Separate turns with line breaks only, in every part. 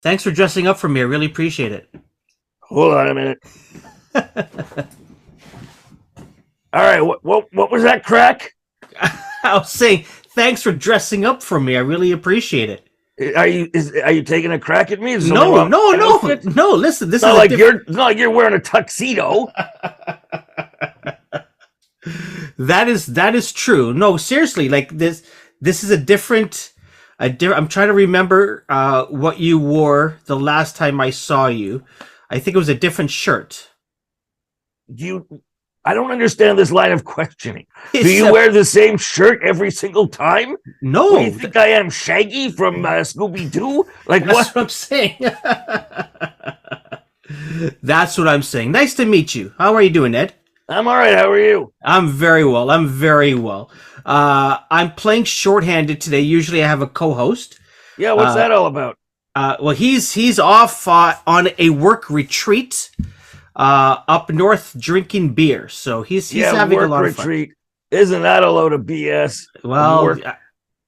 Thanks for dressing up for me. I really appreciate it.
Hold on a minute. All right, what was that crack?
I was saying, thanks for dressing up for me. I really appreciate it.
Are you taking a crack at me?
No. Listen, this is
it's not like you're wearing a tuxedo.
That is true. No, seriously, like this is a different. I'm trying to remember what you wore the last time I saw you. I think it was a different shirt.
I don't understand this line of questioning. Do you wear the same shirt every single time?
No.
What, do you think I am Shaggy from Scooby-Doo? Like,
That's what I'm saying. That's what I'm saying. Nice to meet you. How are you doing, Ed?
I'm all right. How are you?
I'm very well. I'm playing shorthanded today. Usually I have a co-host.
Yeah, what's that all about?
Well, he's off on a work retreat up north drinking beer. So he's having a lot of fun.
Retreat. Isn't that a load of BS?
Well,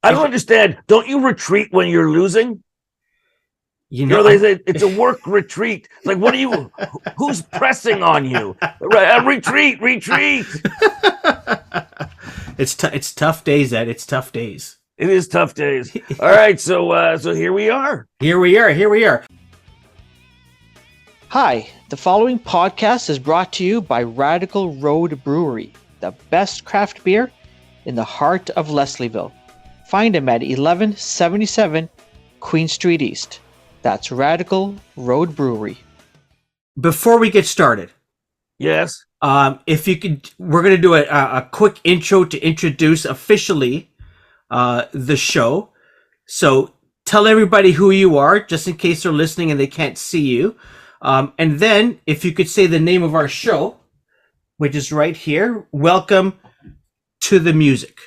I don't understand. Don't you retreat when you're losing? You know, they say it's a work retreat. Like, what are you? Who's pressing on you? Retreat.
It's tough days, Ed. It's tough days.
It is tough days. All right, so here we are.
Here we are.
Hi, the following podcast is brought to you by Radical Road Brewery, the best craft beer in the heart of Leslieville. Find them at 1177 Queen Street East. That's Radical Road Brewery.
Before we get started,
yes,
if you could, we're going to do a quick intro to introduce officially the show. So tell everybody who you are, just in case they're listening and they can't see you. And then if you could say the name of our show, which is right here. Welcome to the music.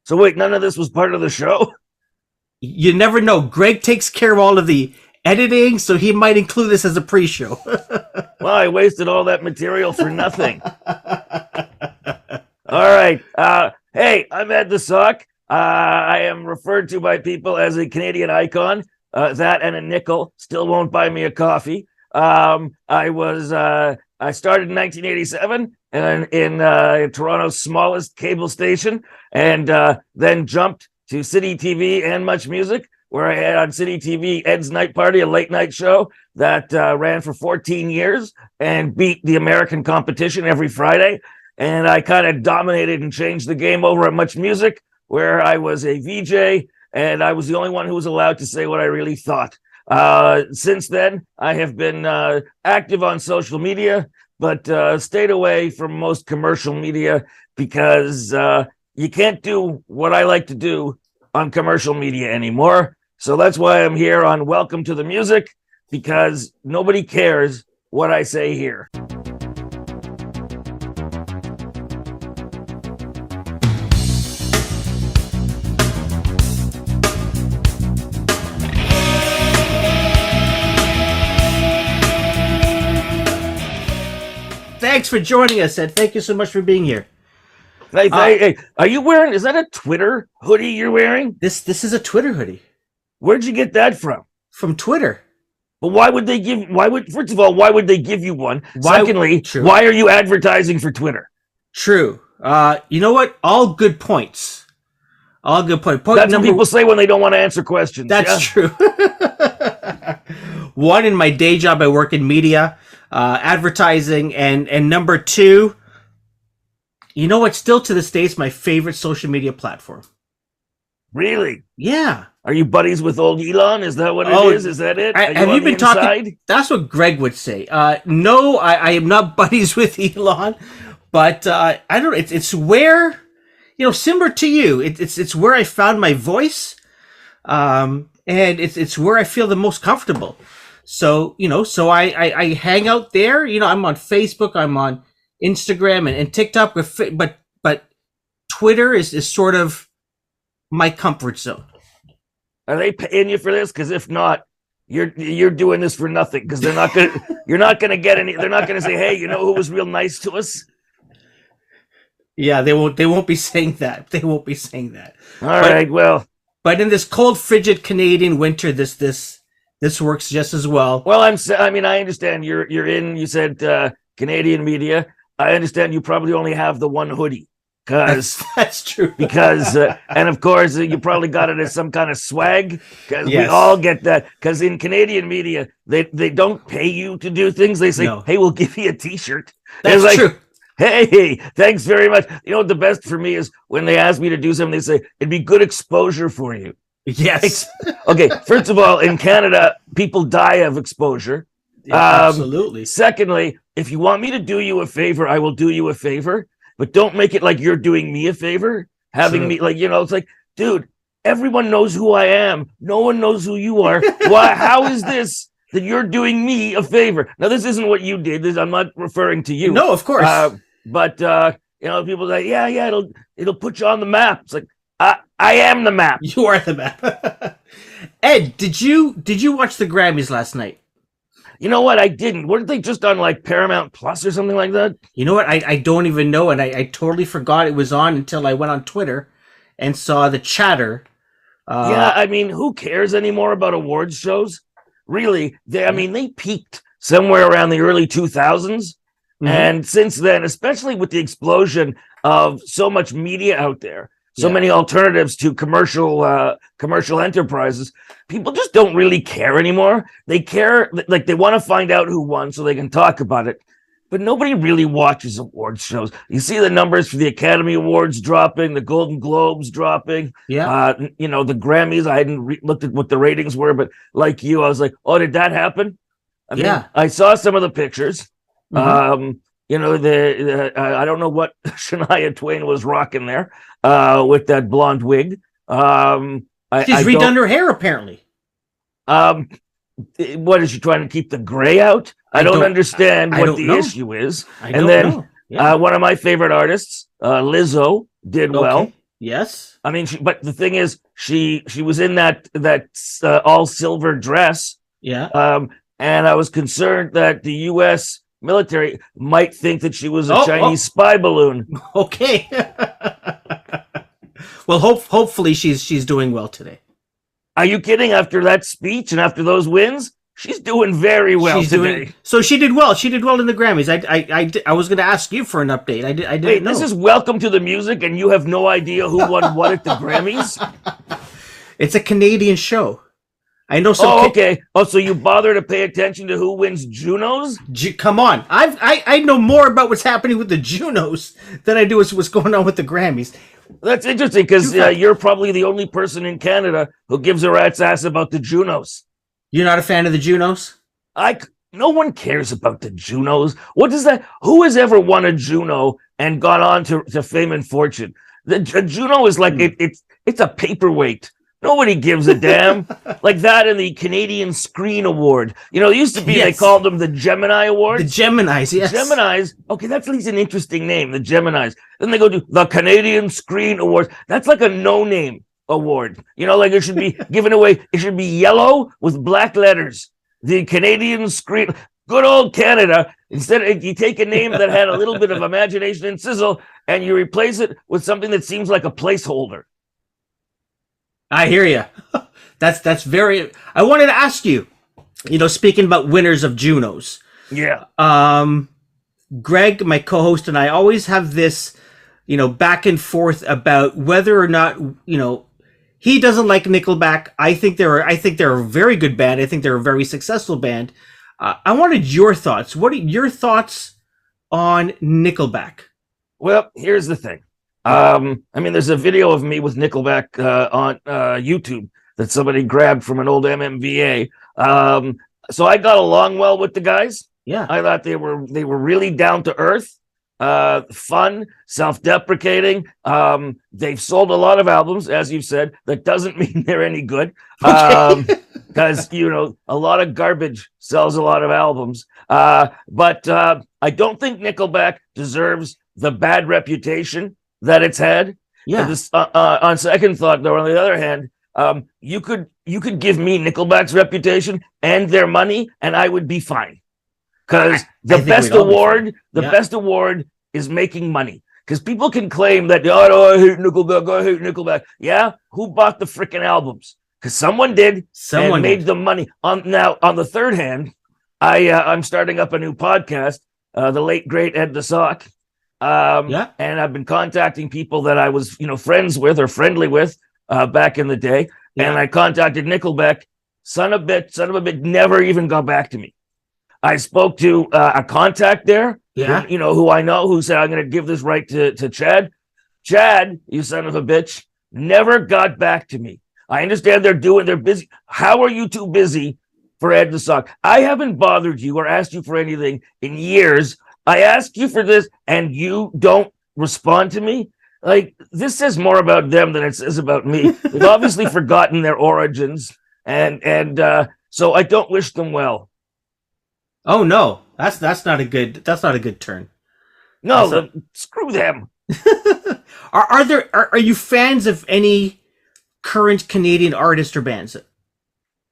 So wait, none of this was part of the show?
You never know. Greg takes care of all of the editing, so he might include this as a pre-show.
Well, I wasted all that material for nothing. All right. Hey, I'm Ed the Sock. I am referred to by people as a Canadian icon. That and a nickel still won't buy me a coffee. I started in 1987 in Toronto's smallest cable station, and then jumped to Citytv and MuchMusic, where I had on Citytv Ed's Night Party, a late night show that ran for 14 years and beat the American competition every Friday. And I kind of dominated and changed the game over at MuchMusic, where I was a VJ, and I was the only one who was allowed to say what I really thought. Since then, I have been active on social media, but stayed away from most commercial media because you can't do what I like to do on commercial media anymore. So that's why I'm here on Welcome to the Music, because nobody cares what I say here.
Thanks for joining us, Ed. Thank you so much for being here.
Hey, are you wearing, is that a Twitter hoodie you're wearing?
This is a Twitter hoodie.
Where'd you get that from?
From Twitter.
But first of all, why would they give you one? Secondly,
true.
Why are you advertising for Twitter?
True. You know what? All good points. All good points.
That's what people say when they don't want to answer questions.
That's true. One, in my day job, I work in media, advertising, and number two, you know what? Still to this day, it's my favorite social media platform.
Really?
Yeah.
Are you buddies with old Elon? Is that what it is? Is that it?
Have you been talking? That's what Greg would say. No, I am not buddies with Elon, but I don't know. It's where, similar to you. It's where I found my voice, and it's where I feel the most comfortable. So so I hang out there. I'm on Facebook. I'm on Instagram and TikTok, but Twitter is sort of my comfort zone.
Are they paying you for this? Because if not, you're doing this for nothing. Because you're not gonna get any. They're not gonna say, "Hey, who was real nice to us?"
Yeah, they won't be saying that. They won't be saying that.
All right, well,
but in this cold, frigid Canadian winter, this This works just as well.
Well, I mean, I understand you're in. You said Canadian media. I understand you probably only have the one hoodie.
That's true.
Because and of course you probably got it as some kind of swag, because
Yes.
we all get that. Because in Canadian media, they don't pay you to do things. They say,
No.
"Hey, we'll give you a T-shirt."
That's
It's like,
true.
"Hey, thanks very much." You know what the best for me is when they ask me to do something. They say it'd be good exposure for you.
Yes.
Okay, first of all, in Canada, people die of exposure.
Absolutely.
Secondly, if you want me to do you a favor, I will do you a favor. But don't make it like you're doing me a favor. Having
True.
me, like, it's like, dude, everyone knows who I am. No one knows who you are. Why? How is this that you're doing me a favor? Now, this isn't what you did. I'm not referring to you.
No, of course.
But people say, yeah, it'll put you on the map. It's like, I am the map.
You are the map. Ed, did you watch the Grammys last night?
You know what? I didn't. Weren't they just on like Paramount Plus or something like that?
You know what? I don't even know, and I totally forgot it was on until I went on Twitter and saw the chatter.
Yeah, I mean, who cares anymore about awards shows? Really? I mean, they peaked somewhere around the early 2000s.
Mhm.
And since then, especially with the explosion of so much media out there, so many alternatives to commercial enterprises, people just don't really care anymore. They care, like they want to find out who won so they can talk about it. But nobody really watches awards shows. You see the numbers for the Academy Awards dropping, the Golden Globes dropping.
Yeah.
The Grammys. I hadn't looked at what the ratings were, but like you, I was like, oh, did that happen? I mean, I saw some of the pictures.
Mhm.
I don't know what Shania Twain was rocking there with that blonde wig.
She's redone her hair, apparently.
What is she trying to keep the gray out? I don't understand what the issue is. And then one of my favorite artists, Lizzo, did well.
Yes.
I mean, but the thing is, she was in that all silver dress.
Yeah.
And I was concerned that the U.S. military might think that she was a Chinese spy balloon.
Okay. Well, hopefully she's doing well today.
Are you kidding? After that speech and after those wins, she's doing very well today.
So she did well. She did well in the Grammys. I was going to ask you for an update. I didn't know.
This is Welcome to the Music, and you have no idea who won what at the Grammys?
It's a Canadian show. I know some.
Oh, okay. Oh, so you bother to pay attention to who wins Junos?
Come on. I know more about what's happening with the Junos than I do what's going on with the Grammys.
That's interesting, because you're probably the only person in Canada who gives a rat's ass about the Junos.
You're not a fan of the Junos?
No one cares about the Junos. What does that? Who has ever won a Juno and gone on to fame and fortune? A Juno is like it's a paperweight. Nobody gives a damn. Like that and the Canadian Screen Award. It used to be, they called them the Gemini Awards.
The Geminis, yes.
Geminis. Okay, that's at least an interesting name, the Geminis. Then they go to the Canadian Screen Awards. That's like a no-name award. Like it should be given away. It should be yellow with black letters. The Canadian Screen. Good old Canada. Instead, you take a name that had a little bit of imagination and sizzle, and you replace it with something that seems like a placeholder.
I hear you. That's very. I wanted to ask you. Speaking about winners of Junos.
Yeah.
Greg, my co-host, and I always have this, back and forth about whether or not, he doesn't like Nickelback. I think they're a very good band. I think they're a very successful band. I wanted your thoughts. What are your thoughts on Nickelback?
Well, here's the thing. There's a video of me with Nickelback on YouTube that somebody grabbed from an old MMVA. So I got along well with the guys.
Yeah,
I thought they were really down to earth, fun, self-deprecating. They've sold a lot of albums, as you've said. That doesn't mean they're any good, because a lot of garbage sells a lot of albums. But I don't think Nickelback deserves the bad reputation that it's had.
Yeah.
On second thought, though, on the other hand, you could give me Nickelback's reputation and their money, and I would be fine. Because the best award is making money. Because people can claim that, I hate Nickelback, I hate Nickelback. Yeah, who bought the freaking albums? because someone did
Someone
and made
did.
the money. On the third hand, I'm starting up a new podcast, the late great Ed the Sock.
Yeah.
And I've been contacting people that I was, friends with or friendly with back in the day.
Yeah.
And I contacted Nickelback. Son of a bitch, never even got back to me. I spoke to a contact there,
Yeah.
who I know, who said, I'm going to give this right to Chad. Chad, you son of a bitch, never got back to me. I understand they're busy. How are you too busy for Ed the Sock? I haven't bothered you or asked you for anything in years. I asked you for this and you don't respond to me. Like, this says more about them than it says about me. They've obviously forgotten their origins. And so I don't wish them well.
Oh no, that's not a good turn.
No, screw them.
Are you fans of any current Canadian artists or bands?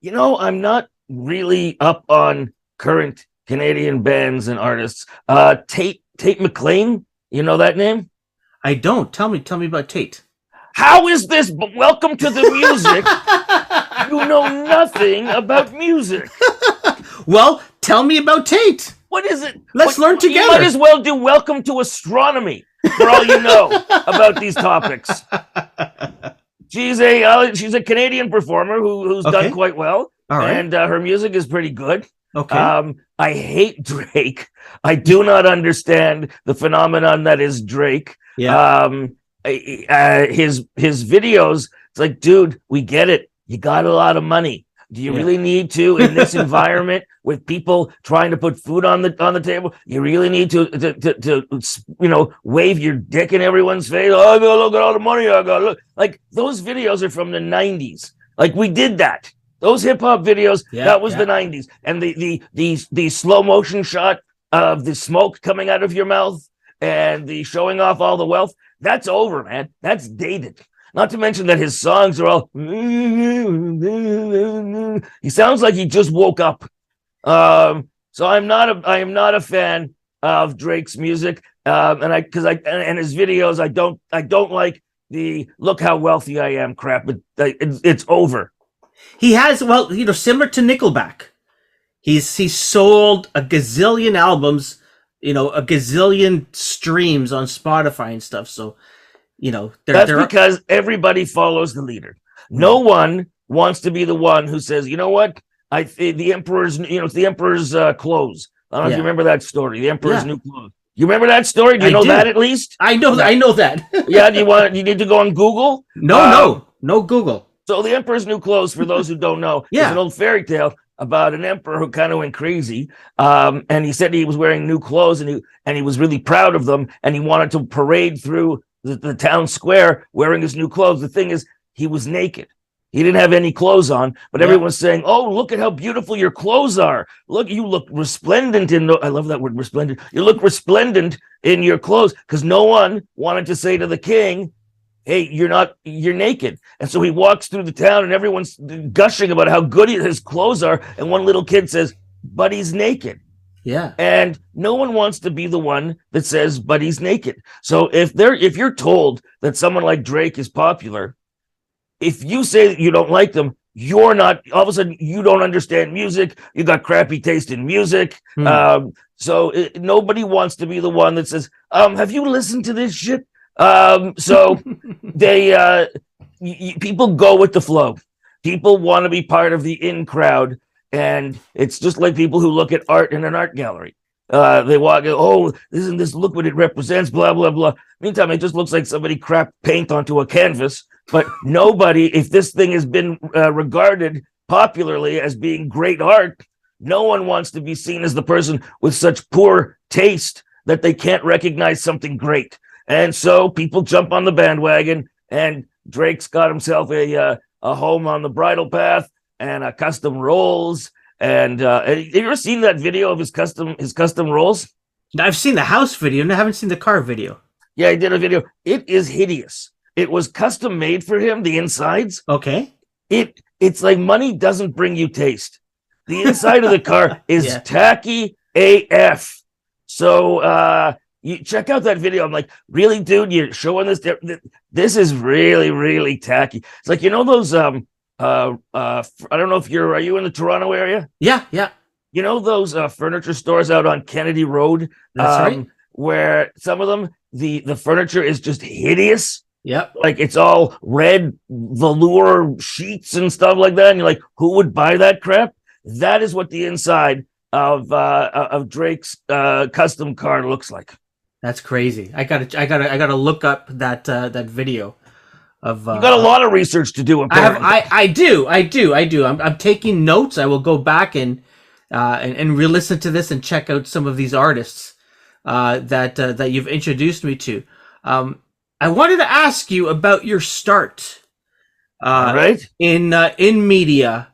I'm not really up on current Canadian bands and artists. Tate McLean, you know that name?
I don't. Tell me about Tate.
How is this? But welcome to the music. You know nothing about music.
Well, tell me about Tate.
What is it?
Let's learn together.
You might as well do Welcome to Astronomy for all you know about these topics. She's a Canadian performer who's done quite well.
All right.
And her music is pretty good.
Okay.
I hate Drake. I do not understand the phenomenon that is Drake.
Yeah.
His videos, it's like, dude, we get it. You got a lot of money. Do you really need to, in this environment with people trying to put food on the table? You really need to wave your dick in everyone's face. Oh, I gotta look at all the money I got. Look, like, those videos are from the 90s. Like, we did that. Those hip hop videos, that was the 90s. And the slow motion shot of the smoke coming out of your mouth and the showing off all the wealth, that's over, man. That's dated. Not to mention that his songs are all. He sounds like he just woke up. So I am not a fan of Drake's music. And his videos, I don't like the look how wealthy I am crap. But it's over.
He has, similar to Nickelback. He's sold a gazillion albums, a gazillion streams on Spotify and stuff. So.
That's because everybody follows the leader. No one wants to be the one who says, you know what? The emperor's, it's the emperor's clothes. I don't know if you remember that story. The emperor's new clothes. You remember that story? Do you know that at least?
I know that. I know that.
Yeah. You need to go on Google?
No Google.
So the emperor's new clothes, for those who don't know, is an old fairy tale about an emperor who kind of went crazy. And he said he was wearing new clothes and he was really proud of them. And he wanted to parade through the town square wearing his new clothes. The thing is, he was naked. He didn't have any clothes on, but everyone's saying, oh, look at how beautiful your clothes are. Look, you look resplendent I love that word, resplendent. You look resplendent in your clothes, because no one wanted to say to the king, hey, you're naked. And so he walks through the town and everyone's gushing about how good his clothes are. And one little kid says, but he's naked.
Yeah.
And no one wants to be the one that says, but he's naked. So if you're told that someone like Drake is popular, if you say that you don't like them, you're not, all of a sudden you don't understand music. You got crappy taste in music. Nobody wants to be the one that says, have you listened to this shit? So people go with the flow. People want to be part of the in crowd. And it's just like people who look at art in an art gallery. They walk, oh, isn't this, look what it represents, blah, blah, blah. Meantime, it just looks like somebody crapped paint onto a canvas. But nobody, if this thing has been regarded popularly as being great art, no one wants to be seen as the person with such poor taste that they can't recognize something great. And so people jump on the bandwagon, and Drake's got himself a home on the bridle path and custom rolls. And have you ever seen that video of his custom rolls?
I've seen the house video, and I haven't seen the car video.
Yeah, he did a video. It is hideous. It was custom made for him, the insides.
Okay.
It's like money doesn't bring you taste. The inside of the car is tacky AF. So you check out that video. I'm like, really, dude, you're showing this? This is really, really tacky. It's like, those I don't know if are you in the Toronto area?
Yeah, yeah,
You know those furniture stores out on Kennedy Road,
that's right.
where some of them the furniture is just hideous.
Yep.
Like it's all red velour sheets and stuff like that, and you're like, who would buy that crap? That is what the inside of Drake's custom car looks like.
That's crazy. I gotta look up that video of.
You got a lot of research to do. Apparently.
I do. I'm taking notes. I will go back and re-listen to this and check out some of these artists that you've introduced me to. I wanted to ask you about your start.
All right.
In media.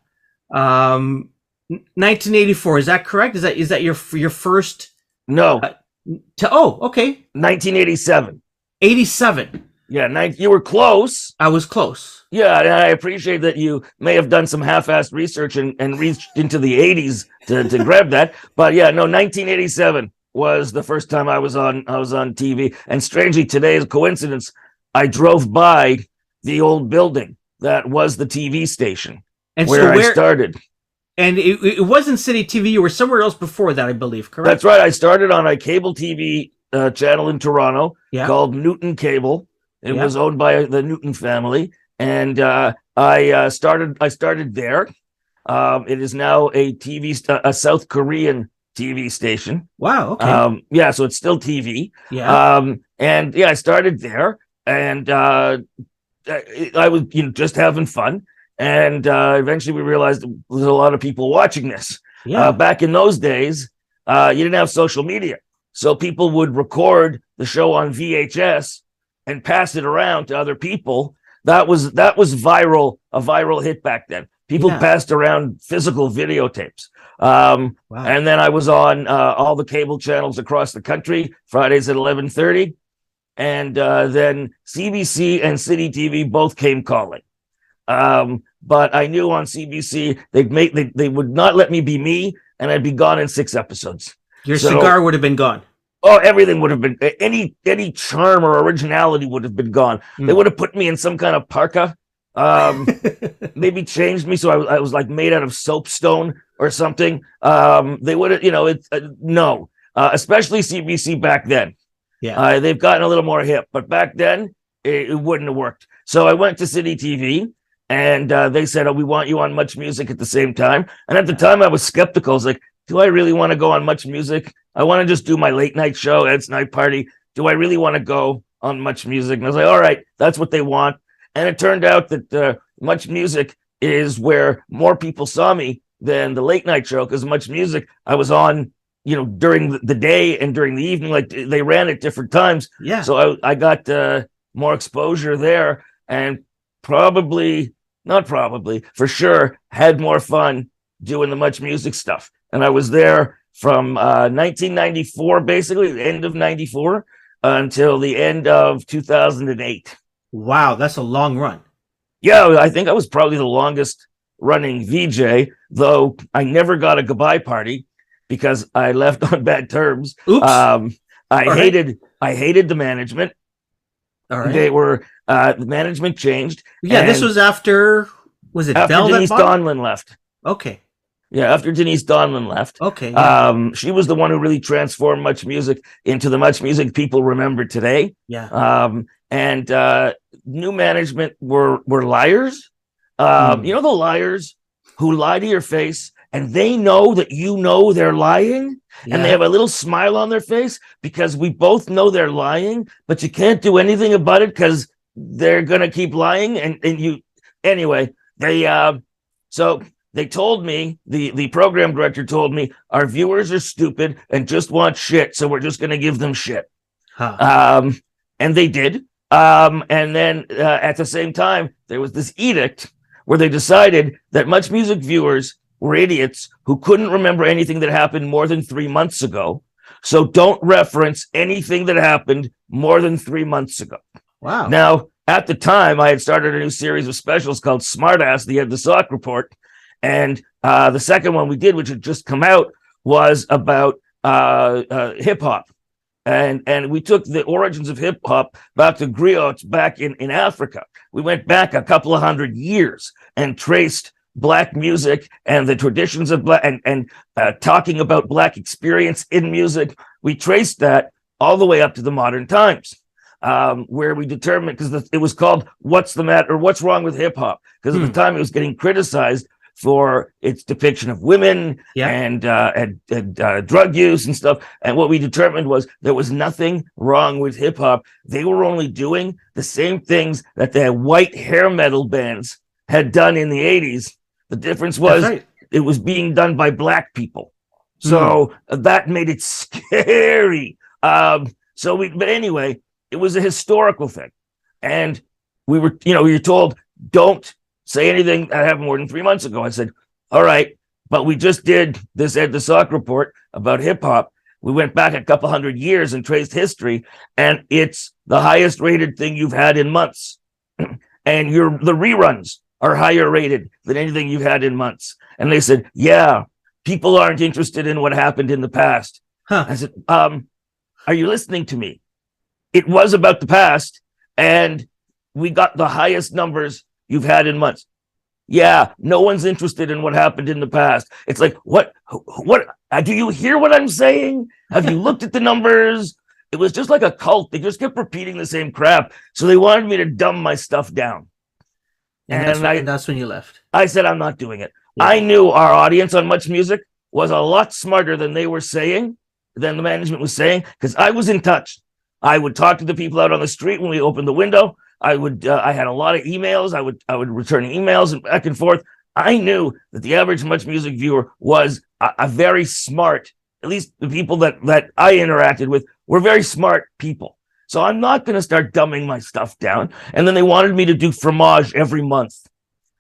1984. Is that correct? Is that your first?
No.
Okay.
1987.
87.
Yeah, you were close.
I was close.
Yeah, and I appreciate that you may have done some half-assed research and reached into the 80s to grab that. But yeah, no, 1987 was the first time I was on TV. And strangely, today is a coincidence. I drove by the old building that was the TV station and where I started.
And it wasn't Citytv. You were somewhere else before that, I believe, correct?
That's right. I started on a cable TV channel in Toronto called Newton Cable. It was owned by the Newton family. And I started there. It is now a South Korean TV station.
Wow. Okay.
So it's still TV.
Yeah.
I started there, and I was just having fun. And eventually we realized there was a lot of people watching this.
Yeah.
Back in those days, you didn't have social media. So people would record the show on VHS and pass it around to other people. That was a viral hit back then. People passed around physical videotapes. Wow. And then I was on all the cable channels across the country, Fridays at 11:30. And then CBC and Citytv both came calling. But I knew on CBC they would not let me be me, and I'd be gone in 6 episodes.
Your cigar would have been gone.
Oh, everything would have been, any charm or originality would have been gone. They would have put me in some kind of parka, maybe changed me so I was like made out of soapstone or something. They would have, no, especially CBC back then.
Yeah,
they've gotten a little more hip, but back then it wouldn't have worked. So I went to Citytv. And they said, we want you on MuchMusic at the same time. And at the time, I was skeptical. I was like, do I really want to go on MuchMusic? I want to just do my late night show, Ed's Night Party. Do I really want to go on MuchMusic? And I was like, all right, that's what they want. And it turned out that MuchMusic is where more people saw me than the late night show, because MuchMusic, I was on, during the day and during the evening. Like they ran at different times.
Yeah.
So I got more exposure there, and for sure, had more fun doing the MuchMusic stuff. And I was there from 1994, basically, the end of 94, until the end of 2008.
Wow, that's a long run.
Yeah, I think I was probably the longest running VJ, though I never got a goodbye party because I left on bad terms.
Oops.
I hated the management.
All right.
They were the management changed.
Yeah, this was after. Was it
after
Bell
Denise Donlin left?
Okay.
Yeah, after Denise Donlin left.
Okay. Yeah.
She was the one who really transformed MuchMusic into the MuchMusic people remember today.
Yeah.
And new management were liars. The liars who lie to your face, and they know that they're lying. Yeah. And they have a little smile on their face because we both know they're lying, but you can't do anything about it because they're going to keep lying. Anyway, they told me, the program director told me, our viewers are stupid and just want shit. So we're just going to give them shit. Huh. And they did. And then at the same time, there was this edict where they decided that MuchMusic viewers were idiots who couldn't remember anything that happened more than 3 months ago. So don't reference anything that happened more than 3 months ago.
Wow.
Now, at the time, I had started a new series of specials called Smartass, the Ed the Sock Report. And the second one we did, which had just come out, was about hip hop. And we took the origins of hip hop back to griots back in Africa. We went back a couple of hundred years and traced Black music and the traditions of Black and talking about Black experience in music. We traced that all the way up to the modern times, where we determined, because it was called "What's the Matter?" or "What's Wrong with Hip Hop?" Because at the time it was getting criticized for its depiction of women and drug use and stuff. And what we determined was there was nothing wrong with hip hop. They were only doing the same things that the white hair metal bands had done in the 80s. The difference was it was being done by Black people. So that made it scary. But anyway, it was a historical thing. And we were told, don't say anything that happened more than 3 months ago. I said, all right, but we just did this Ed the Sock report about hip hop. We went back a couple hundred years and traced history, and it's the highest rated thing you've had in months. And the reruns are higher rated than anything you've had in months. And they said, yeah, people aren't interested in what happened in the past. I said, are you listening to me? It was about the past, and we got the highest numbers you've had in months. Yeah, no one's interested in what happened in the past. It's like, what, do you hear what I'm saying? Have you looked at the numbers? It was just like a cult. They just kept repeating the same crap. So they wanted me to dumb my stuff down.
And that's when you left.
I said, I'm not doing it.
Yeah.
I knew our audience on MuchMusic was a lot smarter than they were saying, than the management was saying, because I was in touch. I would talk to the people out on the street when we opened the window. I had a lot of emails. I would return emails and back and forth. I knew that the average MuchMusic viewer was a very smart, at least the people that I interacted with were very smart people. So I'm not going to start dumbing my stuff down. And then they wanted me to do Fromage every month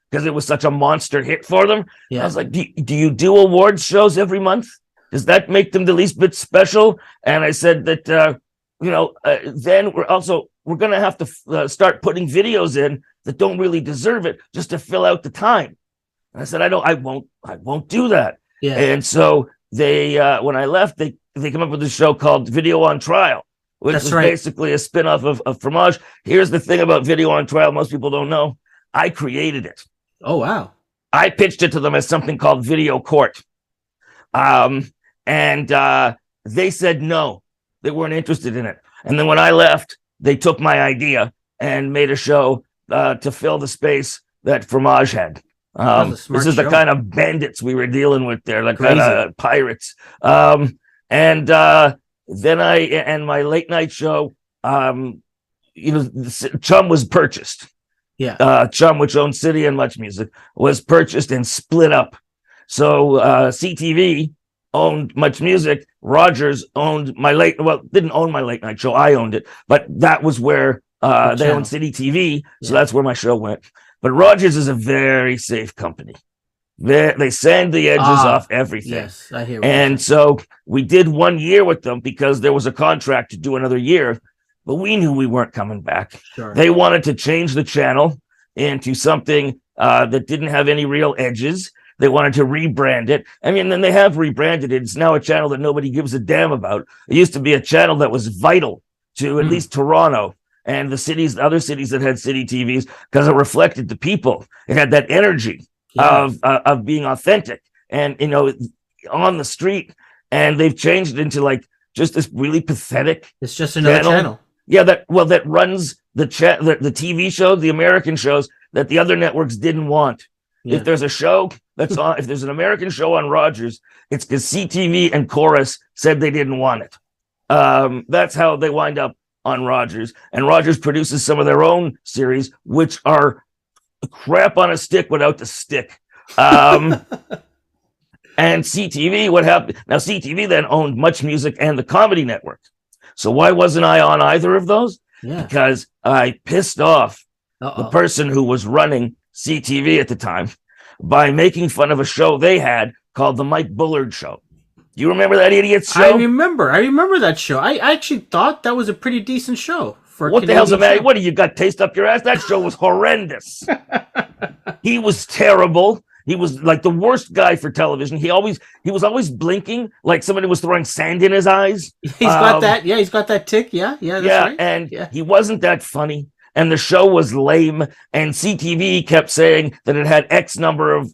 because it was such a monster hit for them. Yeah. I was like, do you do awards shows every month? Does that make them the least bit special? And I said that, then we're going to have to start putting videos in that don't really deserve it just to fill out the time. And I said, I won't do that. Yeah. And so they, when I left, they came up with a show called Video on Trial, which was basically a spin-off of Fromage. Here's the thing about Video on Trial. Most people don't know. I created it.
Oh, wow.
I pitched it to them as something called Video Court. And they said no, they weren't interested in it. And then when I left, they took my idea and made a show to fill the space that Fromage had. This is the kind of bandits we were dealing with there, like kind of pirates. And then my late night show, Chum was purchased. Yeah. Chum, which owns City and MuchMusic, was purchased and split up. So CTV owned MuchMusic. Rogers owned didn't own my late night show. I owned it, but that was where they owned Citytv. So that's where my show went. But Rogers is a very safe company. They sand the edges off everything.
Yes, I hear.
And so we did 1 year with them because there was a contract to do another year, but we knew we weren't coming back. Sure. They wanted to change the channel into something that didn't have any real edges. They wanted to rebrand it. I mean, then they have rebranded it. It's now a channel that nobody gives a damn about. It used to be a channel that was vital to at least Toronto and the other cities that had Citytvs, because it reflected the people. It had that energy of being authentic and, on the street. And they've changed it into like just this really pathetic.
It's just another channel.
Yeah, that runs the TV shows, the American shows that the other networks didn't want. Yeah. If there's a show that's on, if there's an American show on Rogers, it's because CTV and Chorus said they didn't want it. That's how they wind up on Rogers. And Rogers produces some of their own series, which are crap on a stick without the stick. And CTV, what happened? Now, CTV then owned MuchMusic and the Comedy Network. So why wasn't I on either of those? Yeah. Because I pissed off the person who was running CTV at the time by making fun of a show they had called The Mike Bullard Show. Do you remember that idiot's show?
I remember that show. I actually thought that was a pretty decent show.
What the hell's the matter? What do you got taste up your ass? That show was horrendous. He was terrible. He was like the worst guy for television. He was always blinking like somebody was throwing sand in his eyes.
He's got that. Yeah, he's got that tick. Yeah, that's right.
And he wasn't that funny. And the show was lame. And CTV kept saying that it had X number of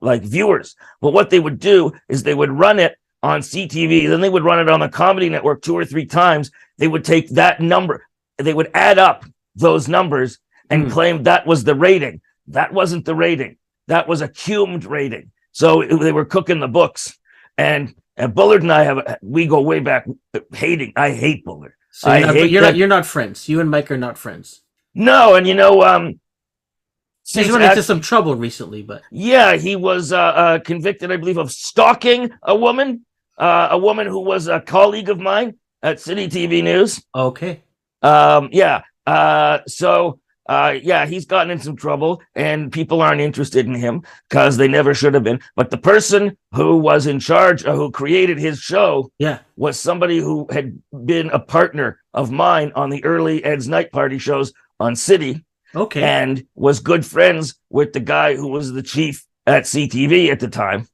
like viewers. But what they would do is they would run it on CTV, then they would run it on the Comedy Network 2 or 3 times. They would take that number, they would add up those numbers and claim that was the rating. That wasn't the rating. That was a cumed rating. So they were cooking the books. And Bullard and I we go way back hating. I hate Bullard.
So you're not friends. You and Mike are not friends.
No, and
he's run into some trouble recently, but
he was convicted, I believe, of stalking a woman who was a colleague of mine at Citytv News.
Okay.
He's gotten in some trouble, and people aren't interested in him because they never should have been. But the person who was in charge, who created his show, was somebody who had been a partner of mine on the early Ed's Night Party shows on City.
Okay.
And was good friends with the guy who was the chief at CTV at the time.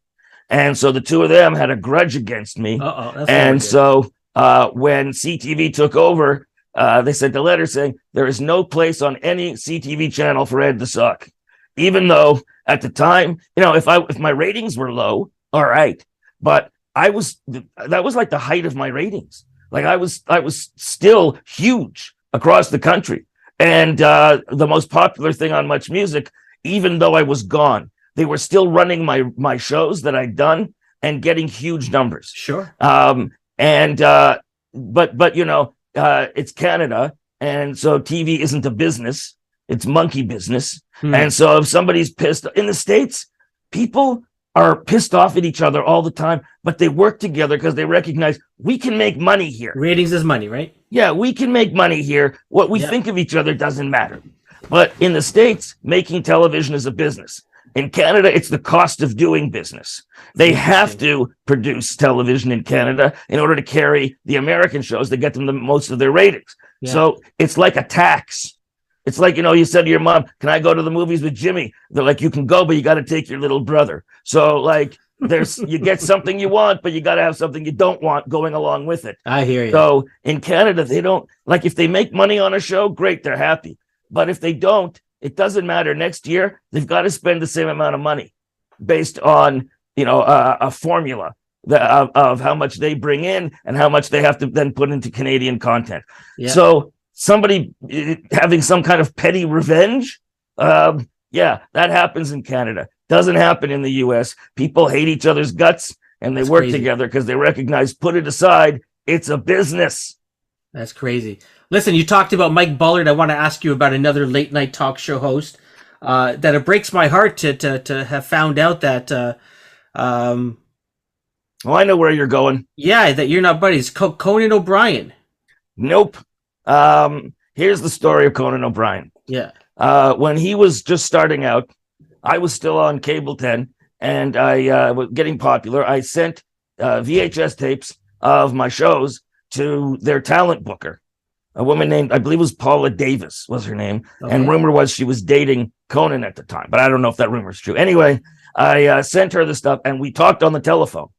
And so the two of them had a grudge against me. And so when CTV took over, they sent a letter saying there is no place on any CTV channel for Ed the Suck. Even though at the time, if my ratings were low, all right. But that was like the height of my ratings. Like I was still huge across the country. And the most popular thing on MuchMusic, even though I was gone, they were still running my shows that I'd done and getting huge numbers.
Sure.
It's Canada, and so TV isn't a business; it's monkey business. And so if somebody's pissed in the States, people are pissed off at each other all the time, but they work together because they recognize we can make money here.
Ratings is money, right?
Yeah, we can make money here. What we think of each other doesn't matter. But in the States, making television is a business. In Canada, it's the cost of doing business. They have to produce television in Canada in order to carry the American shows to get them the most of their ratings. Yeah. So it's like a tax. It's like, you said to your mom, can I go to the movies with Jimmy? They're like, you can go, but you got to take your little brother. So like you get something you want, but you got to have something you don't want going along with it.
I hear you.
So in Canada, they don't, like, if they make money on a show, great, they're happy. But if they don't, it doesn't matter. Next year, they've got to spend the same amount of money based on, a formula of how much they bring in and how much they have to then put into Canadian content. Yeah. So somebody having some kind of petty revenge, that happens in Canada. Doesn't happen in the US. People hate each other's guts and they work together because they recognize, put it aside, it's a business.
That's crazy. Listen, you talked about Mike Bullard. I want to ask you about another late night talk show host that it breaks my heart to have found out that.
I know where you're going.
Yeah, that you're not buddies. Conan O'Brien.
Nope. Here's the story of Conan O'Brien.
Yeah.
When he was just starting out, I was still on Cable 10 and I was getting popular. I sent VHS tapes of my shows to their talent booker, a woman named, I believe it was Paula Davis was her name. Okay. And rumor was she was dating Conan at the time, but I don't know if that rumor is true. Anyway, I sent her the stuff and we talked on the telephone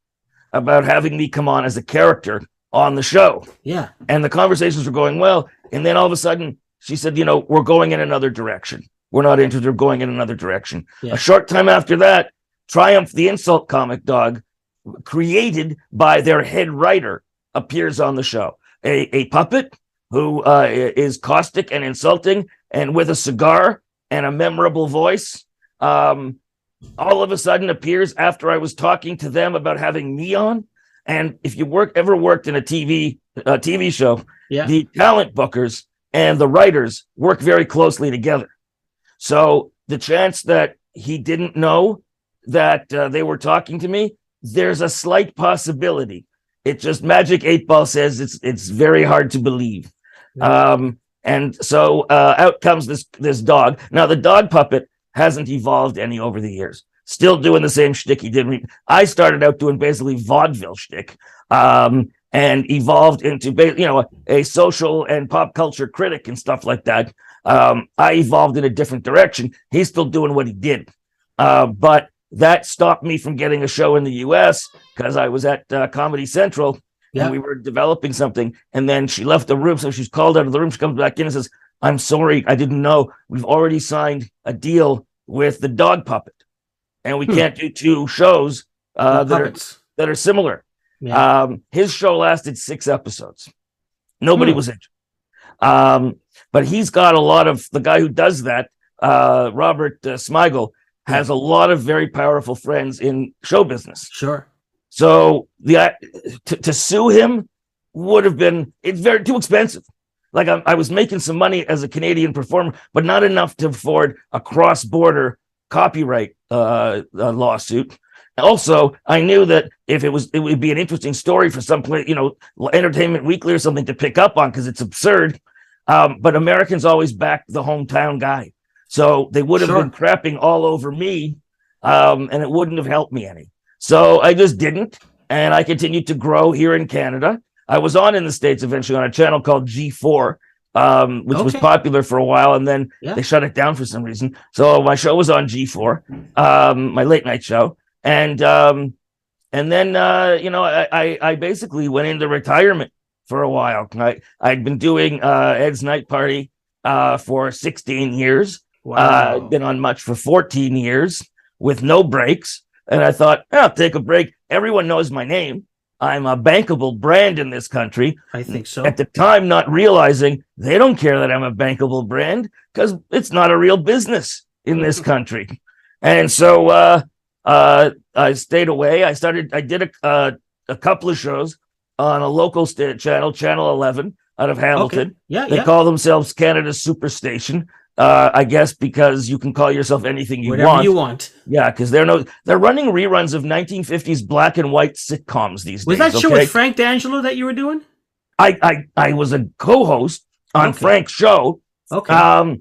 about having me come on as a character on the show.
Yeah.
And the conversations were going well. And then all of a sudden she said, we're going in another direction. We're not interested. We're going in another direction. Yeah. A short time after that, Triumph, the insult comic dog, created by their head writer, appears on the show. A puppet who is caustic and insulting and with a cigar and a memorable voice. All of a sudden appears after I was talking to them about having me on. And if you ever worked in a TV show, the talent bookers and the writers work very closely together. So the chance that he didn't know that they were talking to me, there's a slight possibility. It just Magic 8 Ball says it's very hard to believe. And so out comes this dog. Now the dog puppet hasn't evolved any over the years. Still doing the same shtick he did. I started out doing basically vaudeville shtick, and evolved into a social and pop culture critic and stuff like that. I evolved in a different direction. He's still doing what he did. But that stopped me from getting a show in the US because I was at Comedy Central and we were developing something. And then she left the room. So she's called out of the room. She comes back in and says, I'm sorry, I didn't know. We've already signed a deal with the dog puppet. And we can't do 2 shows that are similar. Yeah. His show lasted 6 episodes. Nobody was injured. But he's got a lot of, the guy who does that, Robert Smigel, has a lot of very powerful friends in show business.
Sure.
So to sue him would have been, it's very too expensive. Like I was making some money as a Canadian performer, but not enough to afford a cross-border copyright lawsuit. Also, I knew that if it would be an interesting story for some place, Entertainment Weekly or something to pick up on because it's absurd. But Americans always back the hometown guy. So they would have been crapping all over me, and it wouldn't have helped me any. So I just didn't, and I continued to grow here in Canada. I was on in the States eventually on a channel called G4, which was popular for a while, and then they shut it down for some reason. So my show was on G4, my late night show, and then I basically went into retirement for a while. I'd been doing Ed's Night Party for 16 years. Wow. Been on Much for 14 years with no breaks. And I thought, I'll take a break. Everyone knows my name. I'm a bankable brand in this country.
I think so.
At the time, not realizing they don't care that I'm a bankable brand because it's not a real business in this country. And so I stayed away. I did a couple of shows on a local channel, Channel 11 out of Hamilton.
Okay. Yeah,
they call themselves Canada's Superstation. I guess because you can call yourself anything
Whatever you want.
Yeah, because they're running reruns of 1950s black and white sitcoms these days.
Was that show with Frank D'Angelo that you were doing?
I was a co-host on Frank's show.
Okay.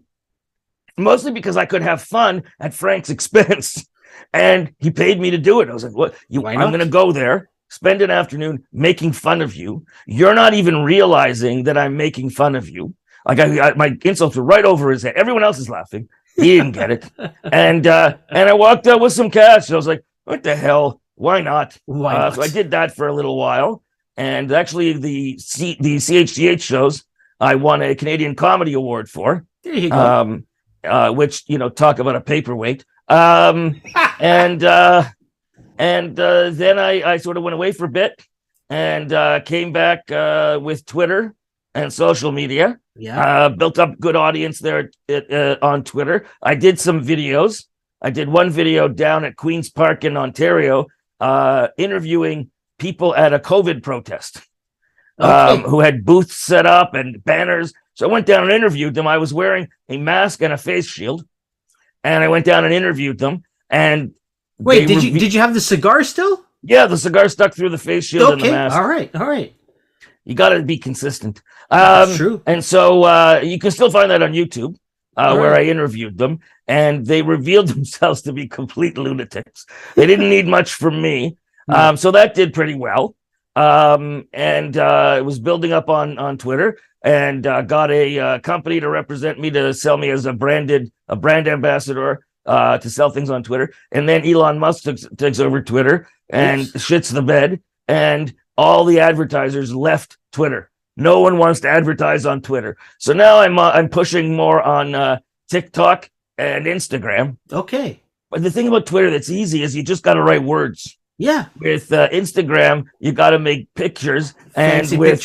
Mostly because I could have fun at Frank's expense, and he paid me to do it. I was like, "What? I'm going to go there, spend an afternoon making fun of you. You're not even realizing that I'm making fun of you." Like my insults were right over his head. Everyone else is laughing. He didn't get it. And I walked out with some cash. So I was like, what the hell? Why not?
Why not?
So I did that for a little while. And actually the CHGH shows, I won a Canadian Comedy Award for.
There you go.
Which, talk about a paperweight. And then I sort of went away for a bit and came back with Twitter and social media.
Yeah.
Built up good audience there on Twitter. I did some videos. I did one video down at Queen's Park in Ontario, interviewing people at a COVID protest who had booths set up and banners. So I went down and interviewed them. I was wearing a mask and a face shield, and I went down and interviewed them. And
wait, did you have the cigar still?
Yeah, the cigar stuck through the face shield and the mask.
All right.
You got to be consistent.
That's true.
And so you can still find that on YouTube, where I interviewed them, and they revealed themselves to be complete lunatics. They didn't need much from me. So that did pretty well. And it was building up on Twitter, and got a company to represent me, to sell me as a brand ambassador, to sell things on Twitter. And then Elon Musk takes over Twitter and shits the bed, and all the advertisers left Twitter. No one wants to advertise on Twitter. So now I'm pushing more on TikTok and Instagram.
Okay.
But the thing about Twitter that's easy is you just got to write words.
Yeah.
With Instagram, you got to make pictures.
Fancy
and with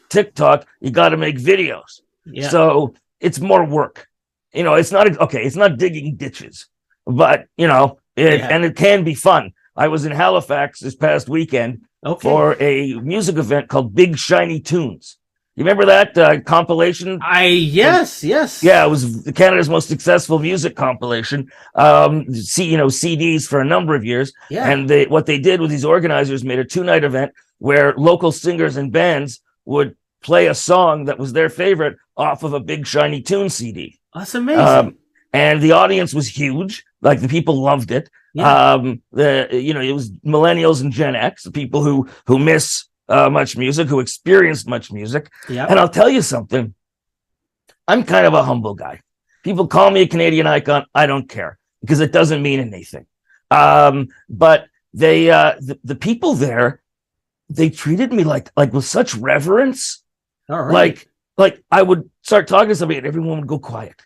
TikTok,
you got to make videos.
Yeah.
So it's more work. It's not digging ditches, but and it can be fun. I was in Halifax this past weekend for a music event called Big Shiny Tunes. You remember that compilation?
Yes.
Yeah, it was Canada's most successful music compilation. CDs for a number of years.
Yeah.
And what they did with these organizers made a 2-night event where local singers and bands would play a song that was their favorite off of a Big Shiny Tune CD.
That's amazing.
And the audience was huge. Like, the people loved it.
Yeah.
It was millennials and Gen X, the people who miss Much Music, who experienced Much Music.
Yeah.
And I'll tell you something. I'm kind of a humble guy. People call me a Canadian icon. I don't care. because it doesn't mean anything. But they, the people there, they treated me like with such reverence.
All right.
Like I would start talking to somebody and everyone would go quiet.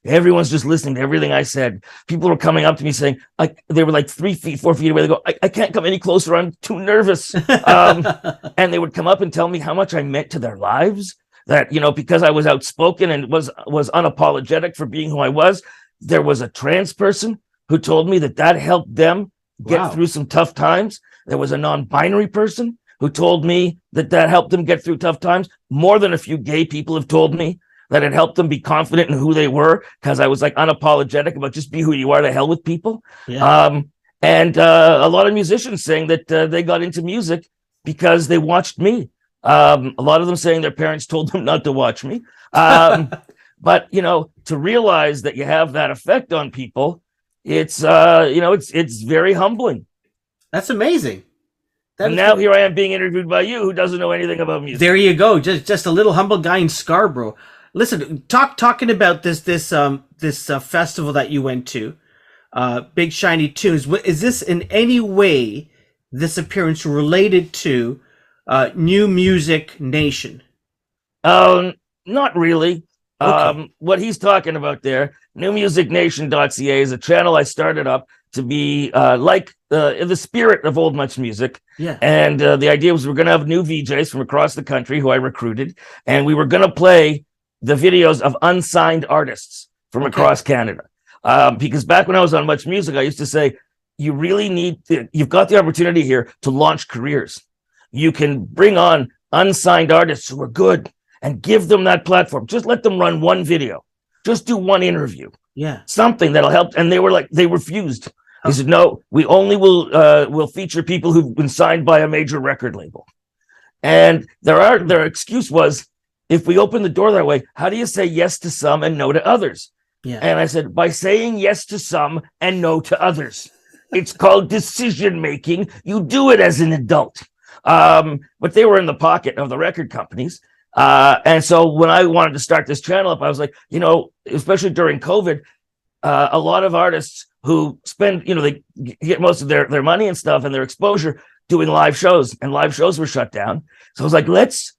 Everyone's just listening to everything I said. People were coming up to me saying, they were like 3 feet, 4 feet away. They go, I can't come any closer. I'm too nervous. And they would come up and tell me how much I meant to their lives. That, because I was outspoken and was unapologetic for being who I was. There was a trans person who told me that helped them get through some tough times. There was a non-binary person who told me that helped them get through tough times. More than a few gay people have told me that it helped them be confident in who they were, because I was like unapologetic about just be who you are, to hell with people. Yeah. And a lot of musicians saying that they got into music because they watched me. A lot of them saying their parents told them not to watch me. But, to realize that you have that effect on people, it's very humbling.
That's amazing.
And now here I am being interviewed by you, who doesn't know anything about music.
There you go. Just a little humble guy in Scarborough. Listen, talking about this festival that you went to, Big Shiny Tunes. Is this in any way, this appearance, related to New Music Nation?
Not really.
Okay.
What he's talking about there, newmusicnation.ca, is a channel I started up to be like the spirit of old MuchMusic.
Yeah.
And the idea was we're going to have new VJs from across the country who I recruited, and we were going to play the videos of unsigned artists from across Canada. Because back when I was on MuchMusic, I used to say, you've got the opportunity here to launch careers. You can bring on unsigned artists who are good and give them that platform. Just let them run one video. Just do one interview.
Yeah.
Something that'll help. And they refused. They said, no, we only will feature people who've been signed by a major record label. And their excuse was, if we open the door that way, how do you say yes to some and no to others?
Yeah.
And I said, by saying yes to some and no to others. It's called decision making. You do it as an adult. But they were in the pocket of the record companies. And so when I wanted to start this channel up, I was like, especially during COVID, a lot of artists who spend, they get most of their money and stuff and their exposure doing live shows, and live shows were shut down. So I was like, let's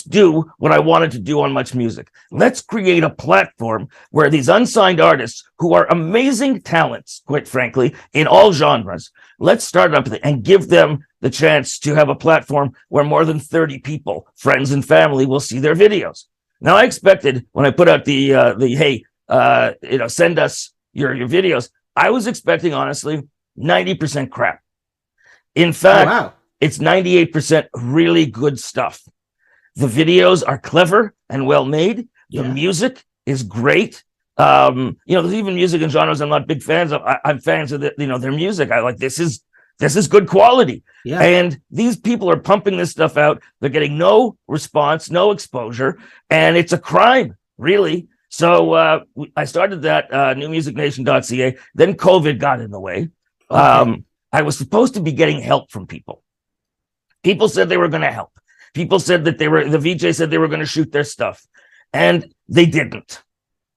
do what I wanted to do on MuchMusic. Let's create a platform where these unsigned artists who are amazing talents, quite frankly, in all genres, let's start up and give them the chance to have a platform where more than 30 people, friends and family, will see their videos. Now, I expected when I put out the hey, send us your videos, I was expecting, honestly, 90% crap. In fact, it's 98% really good stuff. The videos are clever and well made. The music is great. There's even music and genres I'm not big fans of. I'm fans of their music. I like this is good quality. Yeah. And these people are pumping this stuff out. They're getting no response, no exposure, and it's a crime, really. So I started that newmusicnation.ca. Then COVID got in the way. Okay. I was supposed to be getting help from people. People said they were going to help. People said that the VJ said they were going to shoot their stuff, and they didn't.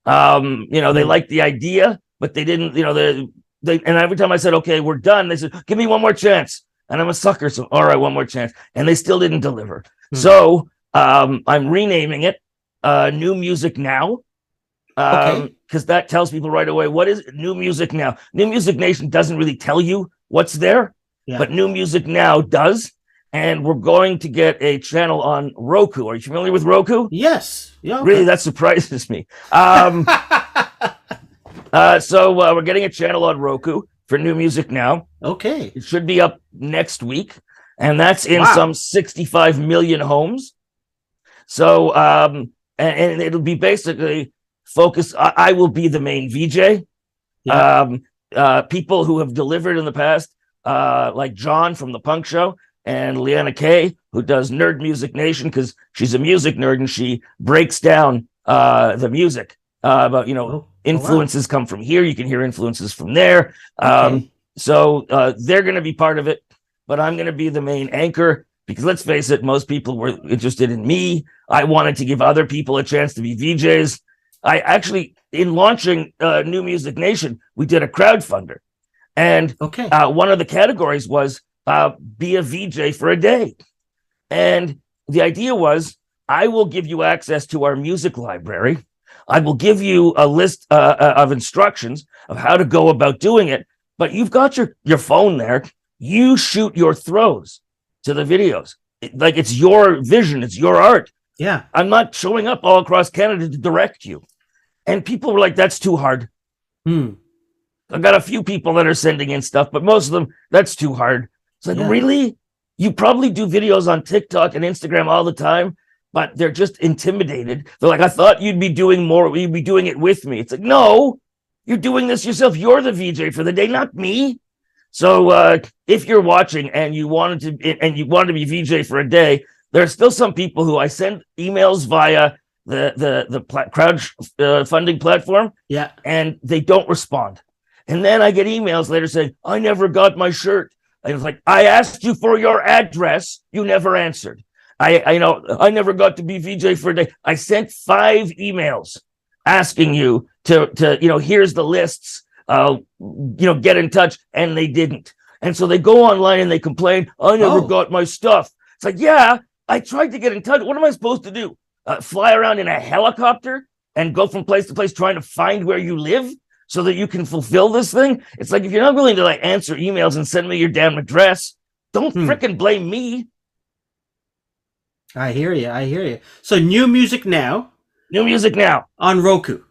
They liked the idea, but they didn't, and every time I said, okay, we're done, they said, give me one more chance. And I'm a sucker. So, all right, one more chance. And they still didn't deliver. So I'm renaming it New Music Now. Because that tells people right away, what is New Music Now? New Music Nation doesn't really tell you what's there, but New Music Now does. And we're going to get a channel on Roku. Are you familiar with Roku?
Yes. Yeah. Okay.
Really, that surprises me. So we're getting a channel on Roku for New Music Now.
Okay.
It should be up next week. And that's in some 65 million homes. So, and it'll be basically focused. I will be the main VJ. Yeah. People who have delivered in the past, like John from The Punk Show, and Leanna Kay, who does Nerd Music Nation, because she's a music nerd and she breaks down the music about, influences come from here. You can hear influences from there. So they're going to be part of it, but I'm going to be the main anchor because let's face it, most people were interested in me. I wanted to give other people a chance to be VJs. I actually, in launching New Music Nation, we did a crowdfunder. And one of the categories was be a VJ for a day. And the idea was, I will give you access to our music library. I will give you a list of instructions of how to go about doing it. But you've got your phone there. You shoot your throws to the videos. Like, it's your vision. It's your art.
Yeah.
I'm not showing up all across Canada to direct you. And people were like, that's too hard. I've got a few people that are sending in stuff, but most of them, that's too hard. It's like, really? You probably do videos on TikTok and Instagram all the time, but they're just intimidated. They're like, I thought you'd be doing more. You'd be doing it with me. It's like, no, you're doing this yourself. You're the VJ for the day, not me. So if you're watching and you wanted to be VJ for a day, there are still some people who I send emails via the crowd funding platform. Yeah. And they don't respond. And then I get emails later saying, I never got my shirt. I was like, I asked you for your address. You never answered. I never got to be VJ for a day. I sent 5 emails asking you to here's the lists, get in touch. And they didn't. And so they go online and they complain, I never got my stuff. It's like, yeah, I tried to get in touch. What am I supposed to do? Fly around in a helicopter and go from place to place trying to find where you live so that you can fulfill this thing? It's like, if you're not willing to answer emails and send me your damn address, don't frickin' blame me.
I hear you. So New Music Now.
New Music Now.
On Roku.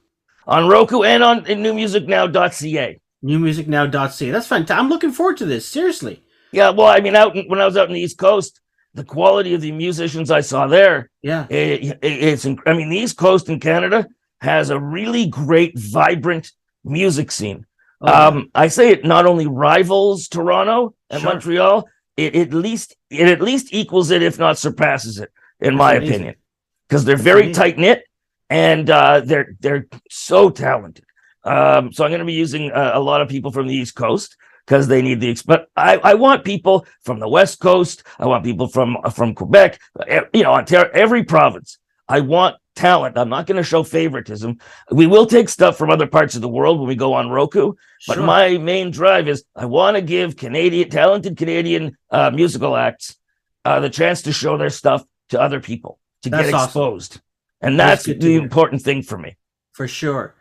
On Roku and on newmusicnow.ca.
Newmusicnow.ca. That's fantastic. I'm looking forward to this. Seriously.
Yeah, well, I mean, when I was out in the East Coast, the quality of the musicians I saw there. Yeah. The East Coast in Canada has a really great, vibrant music scene. I say it not only rivals Toronto and Montreal, it at least equals it, if not surpasses it, in my opinion, because they're very tight knit and they're so talented. So I'm going to be using a lot of people from the East Coast because they need but I want people from the West Coast. I want people from Quebec, Ontario, every province. I want talent. I'm not going to show favoritism. We will take stuff from other parts of the world when we go on Roku, but my main drive is I want to give talented Canadian musical acts the chance to show their stuff to other people, to get exposed. Awesome. And that's the important thing for me.
For sure.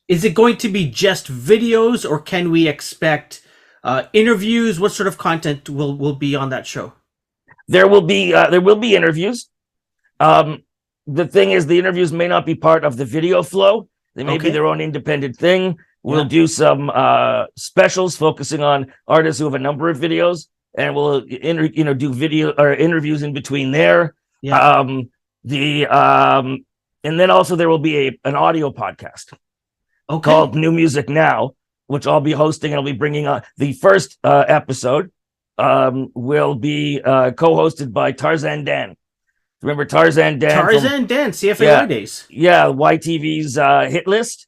Is it going to be just videos, or can we expect interviews? What sort of content will be on that show?
There will be interviews. The thing is, the interviews may not be part of the video flow. They may be their own independent thing. We'll do some specials focusing on artists who have a number of videos, and we'll do video or interviews in between there. Yeah. And then also there will be an audio podcast called New Music Now, which I'll be hosting, and I'll be bringing on. The first episode will be co-hosted by Tarzan Dan. Remember Tarzan Dan?
Dan, CFAY days.
Yeah, YTV's hit list.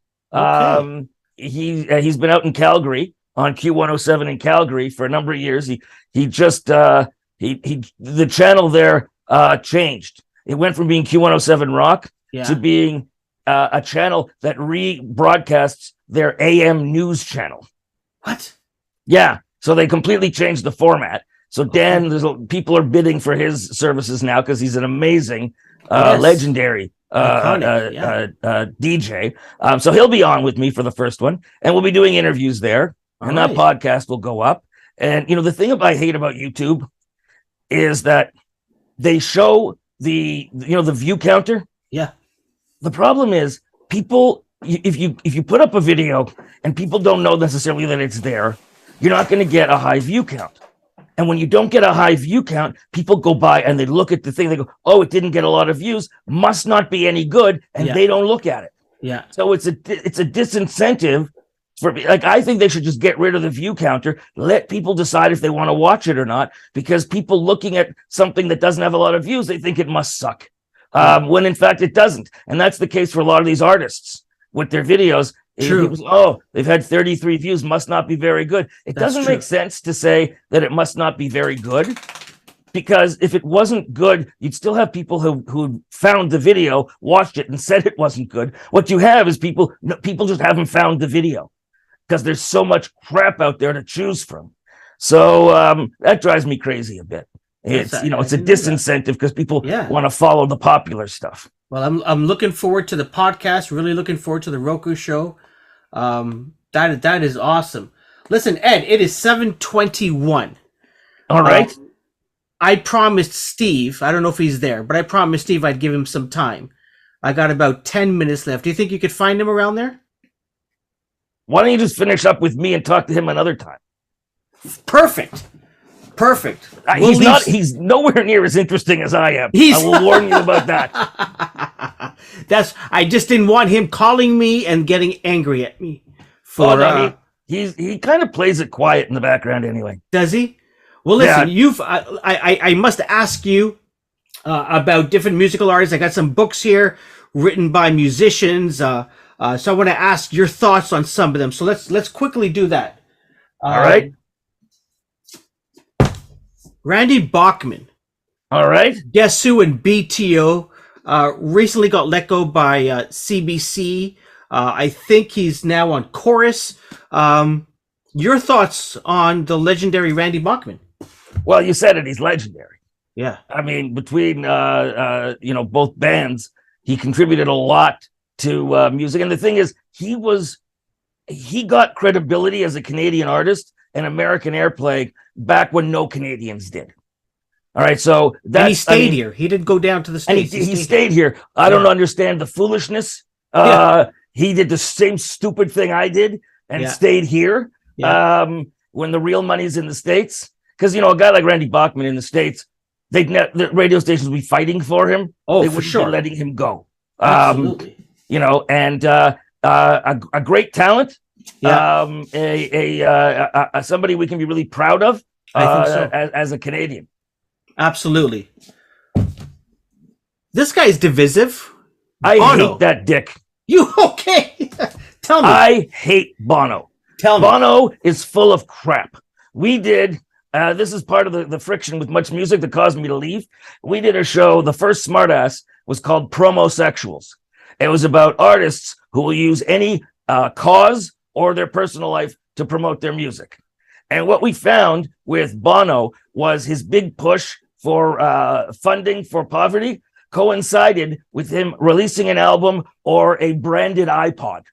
He's been out in Calgary on Q107 in Calgary for a number of years. The channel there changed. It went from being Q107 Rock to being a channel that rebroadcasts their AM news channel.
What?
Yeah. So they completely changed the format. So Dan, people are bidding for his services now because he's an amazing, legendary DJ. So he'll be on with me for the first one, and we'll be doing interviews there. That podcast will go up. And the thing I hate about YouTube is that they show the view counter. Yeah. The problem is people, if you put up a video and people don't know necessarily that it's there, you're not going to get a high view count. And when you don't get a high view count, people go by and they look at the thing. They go, oh, it didn't get a lot of views. Must not be any good. And they don't look at it. Yeah. So it's a disincentive for, I think they should just get rid of the view counter. Let people decide if they want to watch it or not. Because people looking at something that doesn't have a lot of views, they think it must suck. When in fact it doesn't. And that's the case for a lot of these artists with their videos. True. People, they've had 33 views, must not be very good. It doesn't make sense to say that it must not be very good, because if it wasn't good, you'd still have people who found the video, watched it, and said it wasn't good. What you have is people just haven't found the video because there's so much crap out there to choose from. So that drives me crazy a bit. It's it's a disincentive because people want to follow the popular stuff.
Well, I'm looking forward to the podcast. Really looking forward to the Roku show. That is awesome. Listen, Ed, it is 7:21.
All right.
I promised Steve, I don't know if he's there, but I promised Steve I'd give him some time. I got about 10 minutes left. Do you think you could find him around there?
Why don't you just finish up with me and talk to him another time?
Perfect.
He's nowhere near as interesting as I am. I will warn you about that.
I just didn't want him calling me and getting angry at me.
He kind of plays it quiet in the background anyway.
Does he? Well, listen, I must ask you about different musical artists. I got some books here written by musicians. So I want to ask your thoughts on some of them. So let's quickly do that.
All right.
Randy Bachman.
All right.
Guess who and BTO recently got let go by CBC. I think he's now on Chorus. Your thoughts on the legendary Randy Bachman?
Well, you said it. He's legendary.
Yeah.
I mean, between both bands, he contributed a lot to music. And the thing is, he got credibility as a Canadian artist and American airplay back when no Canadians did. All right, so
he stayed here. He didn't go down to the States.
He stayed here. I don't understand the foolishness. He did the same stupid thing I did and stayed here when the real money's in the States. Because, a guy like Randy Bachman in the States, the radio stations would be fighting for him.
Oh,
they
for
wouldn't
sure.
be letting him go.
Absolutely.
And a great talent. Somebody we can be really proud of.
I think so.
As a Canadian.
Absolutely. This guy's divisive.
I hate that dick.
You okay? Tell me.
I hate Bono.
Tell me.
Bono is full of crap. We did. This is part of the friction with MuchMusic that caused me to leave. We did a show. The first smartass was called Promosexuals. It was about artists who will use any cause or their personal life to promote their music. And what we found with Bono was his big push for funding for poverty coincided with him releasing an album or a branded iPod.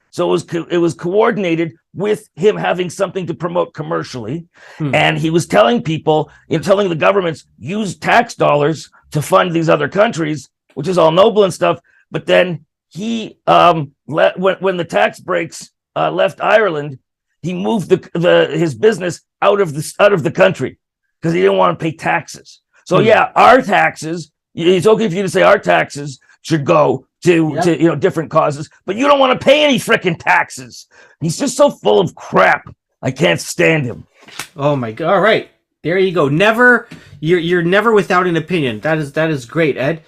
So it was coordinated with him having something to promote commercially. And he was telling people, telling the governments, use tax dollars to fund these other countries, which is all noble and stuff. But then he, when the tax breaks left Ireland, he moved his business out of the country because he didn't want to pay taxes. So our taxes, it's okay for you to say our taxes should go to different causes, but you don't want to pay any freaking taxes. He's just so full of crap. I can't stand him.
Oh my God. All right. There you go. You're never without an opinion. That is great, Ed.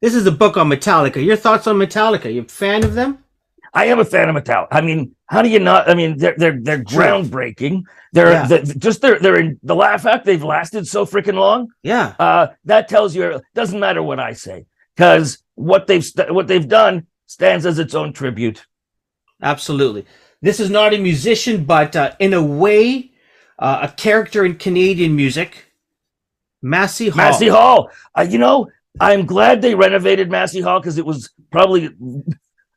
This is a book on Metallica. Your thoughts on Metallica? You a fan of them?
I am a fan of Metallica. I mean, how do you not? I mean, they're groundbreaking. They're in the laugh act. They've lasted so freaking long.
Yeah.
That tells you it doesn't matter what I say because what they've done stands as its own tribute.
Absolutely. This is not a musician, but in a way, a character in Canadian music. Massey Hall.
Massey Hall. I'm glad they renovated Massey Hall because it was probably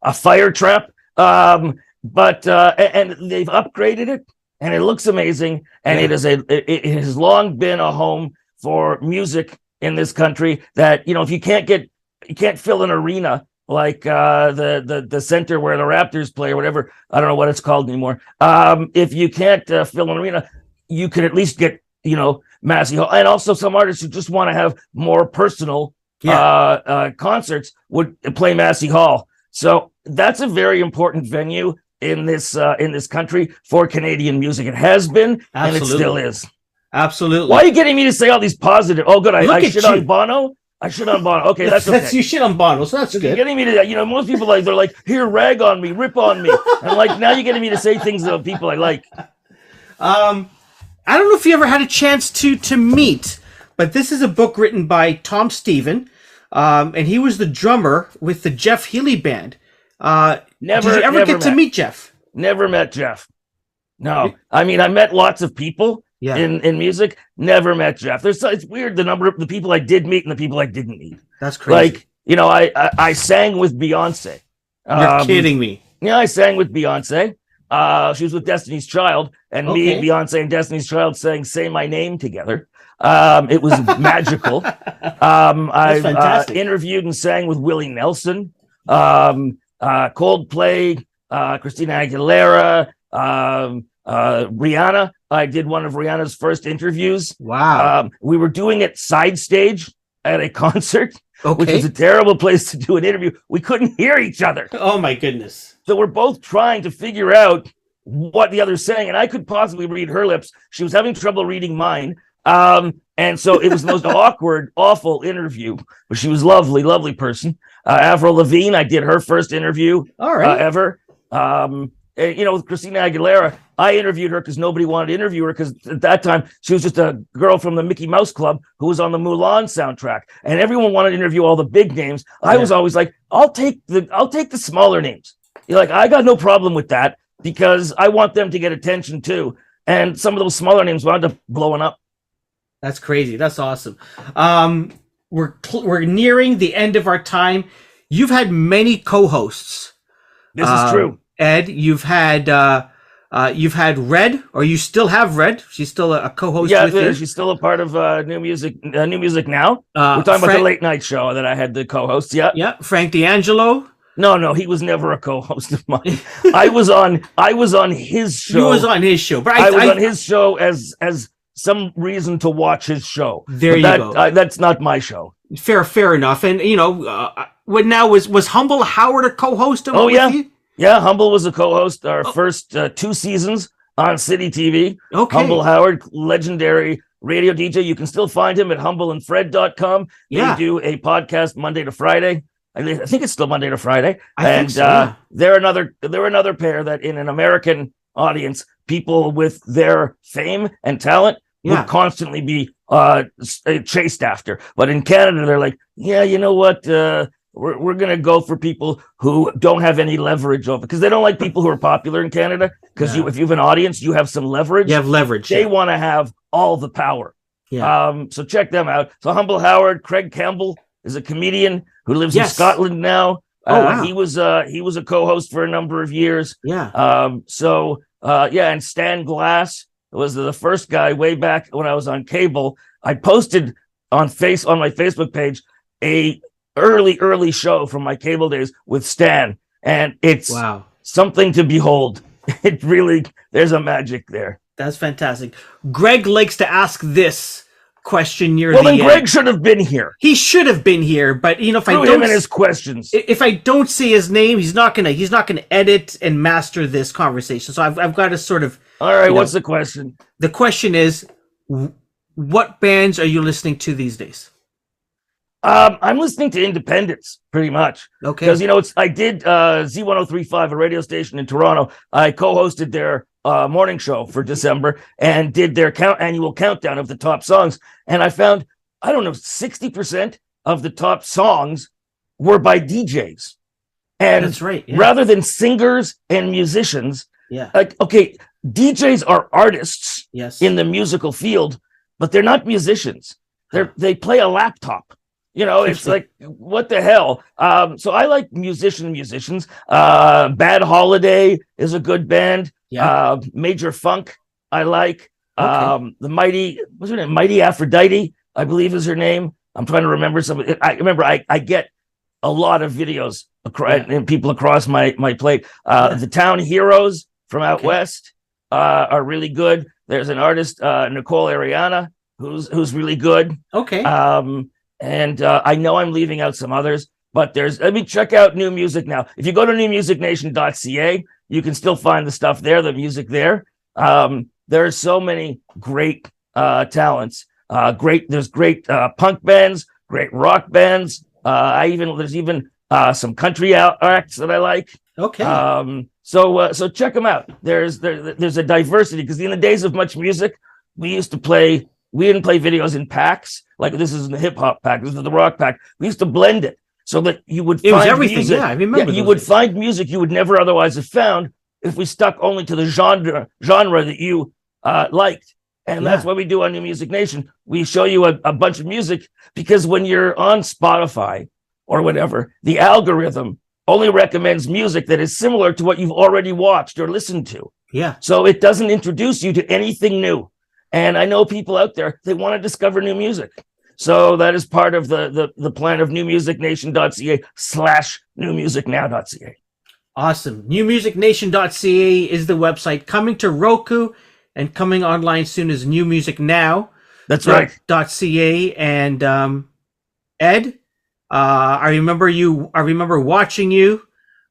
a fire trap. But they've upgraded it and it looks amazing. And it has long been a home for music in this country that, if you can't fill an arena like the center where the Raptors play or whatever. I don't know what it's called anymore. If you can't fill an arena, you can at least get, Massey Hall. And also some artists who just want to have more personal concerts would play Massey Hall. So that's a very important venue in this country for Canadian music. It has been, and it still is.
Absolutely.
Why are you getting me to say all these positive? Oh, good. I shit on Bono. I shit on Bono. Okay, that's okay.
You shit on Bono, so that's good.
You're getting me to, most people they're like, here, rag on me, rip on me. And now you're getting me to say things about people I like.
I don't know if you ever had a chance to meet but this is a book written by Tom Steven, and he was the drummer with the Jeff Healey band. Did you ever get to meet Jeff?
Never met Jeff. No, I mean, I met lots of people in music. Never met Jeff. It's weird the number of the people I did meet and the people I didn't meet.
That's crazy.
Like, I sang with Beyonce.
You're kidding me.
Yeah, I sang with Beyonce. She was with Destiny's Child, and me, Beyonce, and Destiny's Child sang "Say My Name" together. It was magical. I've interviewed and sang with Willie Nelson, Coldplay, Christina Aguilera, Rihanna. I did one of Rihanna's first interviews.
Wow.
We were doing it side stage at a concert, which was a terrible place to do an interview. We couldn't hear each other.
Oh my goodness.
So we're both trying to figure out what the other's saying, and I could possibly read her lips. She was having trouble reading mine. And so it was the most awkward, awful interview, but she was lovely, lovely person. Avril Lavigne, I did her first interview ever. With Christina Aguilera, I interviewed her because nobody wanted to interview her because at that time she was just a girl from the Mickey Mouse Club who was on the Mulan soundtrack, and everyone wanted to interview all the big names. I was always like, I'll take the smaller names. You're like, I got no problem with that because I want them to get attention too. And some of those smaller names wound up blowing up.
That's crazy. That's awesome. We're nearing the end of our time. You've had many co-hosts.
This is true.
Ed, you've had Red, or you still have Red. She's still a co-host with you.
She's still a part of New Music Now. We're talking about the late night show that I had the co-host. Yeah.
Frank D'Angelo.
No, he was never a co-host of mine. I was on his show.
You was on his show, but
I was on his show as some reason to watch his show.
There you go.
That's not my show.
Fair enough. And what now was Humble Howard a co-host?
With you? Yeah, Humble was a co-host our first 2 seasons on Citytv.
Okay.
Humble Howard, legendary radio DJ. You can still find him at humbleandfred.com.
Yeah.
They do a podcast Monday to Friday. I think it's still Monday to Friday.
I think so, yeah.
They're another pair that in an American audience, people with their fame and talent would constantly be chased after. But in Canada, they're like, yeah, you know what? We're going to go for people who don't have any leverage over, because they don't like people who are popular in Canada. Because if you have an audience, you have some leverage.
You have leverage.
They want to have all the power.
Yeah.
So check them out. So Humble Howard, Craig Campbell is a comedian who lives in Scotland now.
Wow.
He was a co-host for a number of years.
Yeah.
And Stan Glass was the first guy way back when I was on cable. I posted on my Facebook page a early show from my cable days with Stan, and it's something to behold. It really, there's a magic there.
That's fantastic. Greg likes to ask this question near the end.
Greg should have been here.
He should have been here, but if I don't
him and his questions.
If I don't see his name, he's not gonna edit and master this conversation. So I've got to sort of.
All right, what's the question?
The question is, what bands are you listening to these days?
I'm listening to independents pretty much.
Okay.
Because I did Z1035, a radio station in Toronto. I co-hosted their morning show for December and did their annual countdown of the top songs. And I found, 60% of the top songs were by DJs. And
that's right. Yeah.
Rather than singers and musicians, DJs are artists in the musical field, but they're not musicians. They play a laptop. It's like, what the hell? So I like musicians. Bad Holiday is a good band.
Yeah.
Major Funk, I like. The what's her name? Mighty Aphrodite, I believe is her name. I'm trying to remember some. I get a lot of videos and people across my plate. The Town Heroes from out west are really good. There's an artist, Nicole Ariana, who's really good.
Okay.
And I know I'm leaving out some others, but check out New Music Now. If you go to newmusicnation.ca, you can still find the stuff there, the music there. There are so many great talents. There's great punk bands, great rock bands. There's even some country acts that I like.
Okay.
So check them out. There's a diversity, because in the days of Much Music, we used to play we didn't play videos in packs. Like this is the hip hop pack. This is the rock pack. We used to blend it so that you would
It was
find
everything.
music.
Yeah, I remember.
You would find music you would never otherwise have found if we stuck only to the genre that you liked. And that's what we do on New Music Nation. We show you a bunch of music because when you're on Spotify or whatever, the algorithm only recommends music that is similar to what you've already watched or listened to.
Yeah.
So it doesn't introduce you to anything new. And I know people out there, they want to discover new music. So that is part of the plan of newmusicnation.ca/newmusicnow.ca. Awesome.
Newmusicnation.ca is the website, coming to Roku and coming online soon as New Music Now.
That's right.
.ca. And Ed, I remember watching you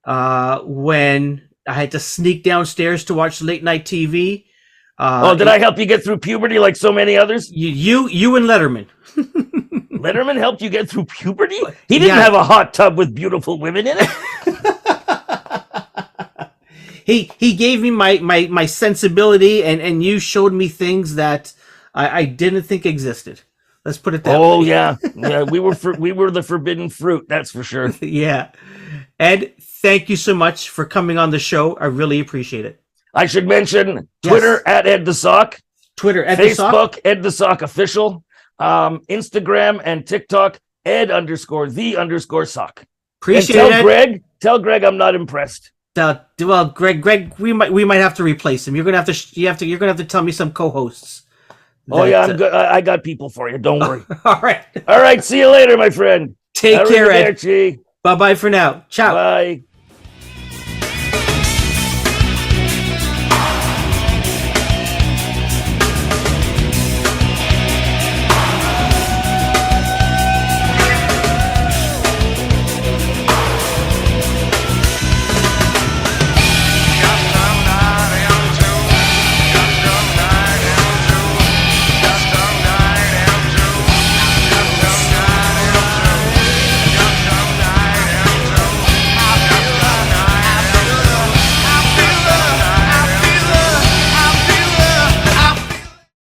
when I had to sneak downstairs to watch late night TV.
Did I help you get through puberty like so many others?
You and Letterman.
Letterman helped you get through puberty? He didn't have a hot tub with beautiful women in it.
He gave me my sensibility, and you showed me things that I didn't think existed. Let's put it that way.
Oh yeah. We were the forbidden fruit, that's for sure.
Yeah. Ed, thank you so much for coming on the show. I really appreciate it.
I should mention Twitter at Ed the Sock,
Twitter at the Sock,
Facebook Ed the Sock Official, Instagram and TikTok Ed_the_Sock.
Appreciate
it. Tell Greg I'm not impressed.
Well, Greg, we might have to replace him. You're gonna have to tell me some co-hosts.
I'm good. I got people for you. Don't worry.
All right.
See you later, my friend.
Take care, Ed. Bye bye for now. Ciao.
Bye.